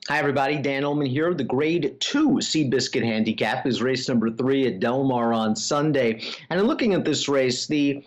Hi, everybody. Dan Illman here. The Grade 2 Seabiscuit Handicap is race number 3 at Del Mar on Sunday. And in looking at this race, the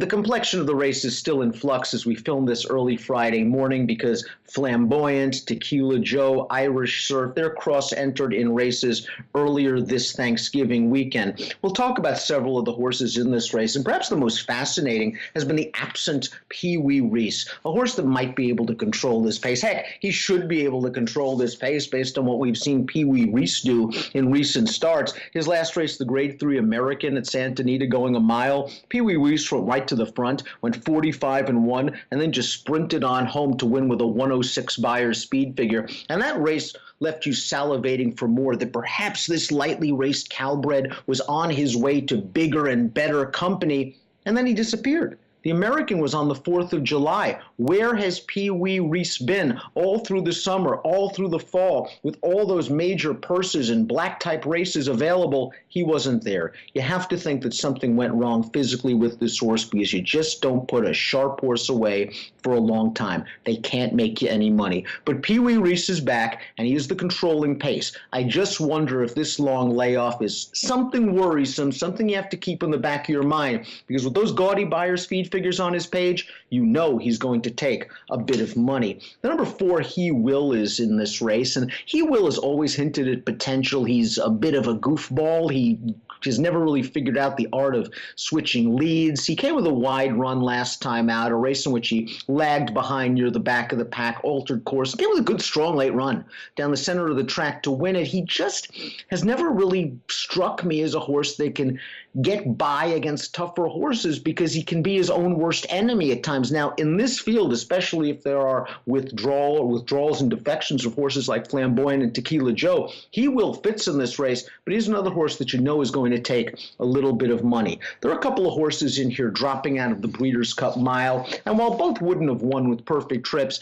complexion of the race is still in flux as we film this early Friday morning because Flamboyant, Tequila Joe, Irish Surf, they're cross-entered in races earlier this Thanksgiving weekend. We'll talk about several of the horses in this race, and perhaps the most fascinating has been the absent Pee Wee Reese, a horse that might be able to control this pace. Heck, he should be able to control this pace based on what we've seen Pee Wee Reese do in recent starts. His last race, the Grade 3 American at Santa Anita, going a mile, Pee Wee Reese went right to the front, went 45-1, and then just sprinted on home to win with a 106 Beyers speed figure. And that race left you salivating for more, that perhaps this lightly raced Calbred was on his way to bigger and better company, and then he disappeared. The American was on the 4th of July. Where has Pee Wee Reese been all through the summer, all through the fall, with all those major purses and black-type races available? He wasn't there. You have to think that something went wrong physically with this horse because you just don't put a sharp horse away for a long time. They can't make you any money. But Pee Wee Reese is back, and he is the controlling pace. I just wonder if this long layoff is something worrisome, something you have to keep in the back of your mind, because with those gaudy Beyers speed figures on his page, you know he's going to take a bit of money. The number 4, He Will, is in this race, and He Will has always hinted at potential. He's a bit of a goofball. He has never really figured out the art of switching leads. He came with a wide run last time out, a race in which he lagged behind near the back of the pack, altered course. He came with a good, strong late run down the center of the track to win it. He just has never really struck me as a horse that can get by against tougher horses because he can be his own worst enemy at times. Now, in this field, especially if there are withdrawals and defections of horses like Flamboyant and Tequila Joe, He Will fits in this race, but he's another horse that you know is going to take a little bit of money. There are a couple of horses in here dropping out of the Breeders' Cup Mile, and while both wouldn't have won with perfect trips,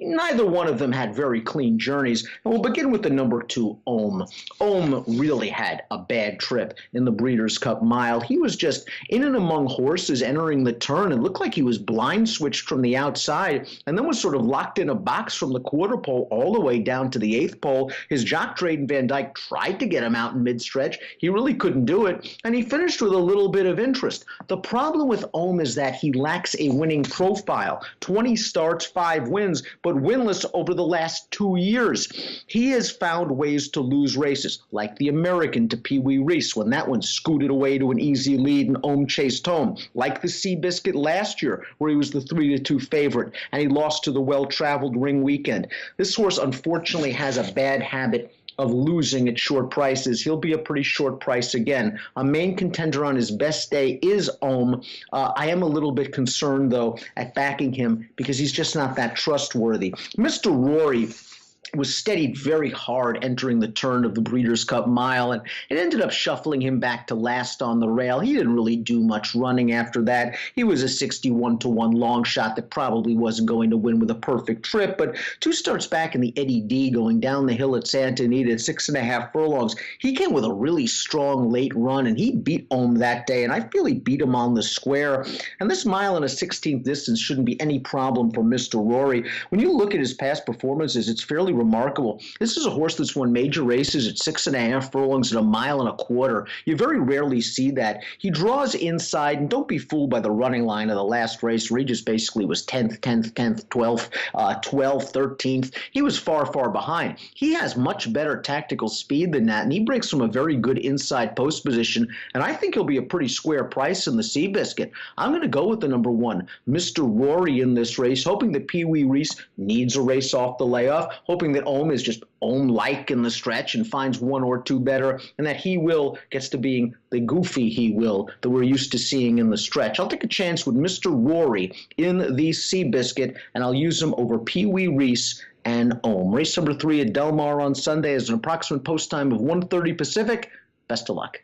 neither one of them had very clean journeys. And we'll begin with the number 2, Ohm. Ohm really had a bad trip in the Breeders' Cup Mile. He was just in and among horses entering the turn. It looked like he was blind switched from the outside and then was sort of locked in a box from the quarter pole all the way down to the 8th pole. His jock, Drayden Van Dyke, tried to get him out in mid-stretch. He really couldn't do it, and he finished with a little bit of interest. The problem with Ohm is that he lacks a winning profile. 20 starts, 5 wins, but winless over the last 2 years. He has found ways to lose races, like the American to Pee Wee Reese when that one scooted away to an easy lead and Ohm chased home, like the Seabiscuit last year where he was the 3-2 favorite and he lost to the well-traveled Ring Weekend. This horse unfortunately has a bad habit of losing at short prices. He'll be a pretty short price again. A main contender on his best day is Ohm. I am a little bit concerned, though, at backing him because he's just not that trustworthy. Mr. Rory was steadied very hard entering the turn of the Breeders' Cup Mile, and it ended up shuffling him back to last on the rail. He didn't really do much running after that. He was a 61-1 long shot that probably wasn't going to win with a perfect trip, but 2 starts back in the Eddie D going down the hill at Santa Anita at 6.5 furlongs, he came with a really strong late run, and he beat Ohm that day, and I feel he beat him on the square. And this mile and a 16th distance shouldn't be any problem for Mr. Rory. When you look at his past performances, it's fairly remarkable. This is a horse that's won major races at 6.5 furlongs at 1.25 miles. You very rarely see that. He draws inside, and don't be fooled by the running line of the last race where he just basically was 10th, 12th, 12th, 13th. He was far, far behind. He has much better tactical speed than that, and he breaks from a very good inside post position, and I think he'll be a pretty square price in the Seabiscuit. I'm going to go with the number 1, Mr. Rory, in this race, hoping that Pee Wee Reese needs a race off the layoff, hoping that Ohm is just Ohm-like in the stretch and finds 1 or 2 better, and that He Will gets to being the goofy He Will that we're used to seeing in the stretch. I'll take a chance with Mr. Rory in the Seabiscuit, and I'll use him over Pee Wee Reese and Ohm. Race number 3 at Del Mar on Sunday is an approximate post time of 1:30 Pacific. Best of luck.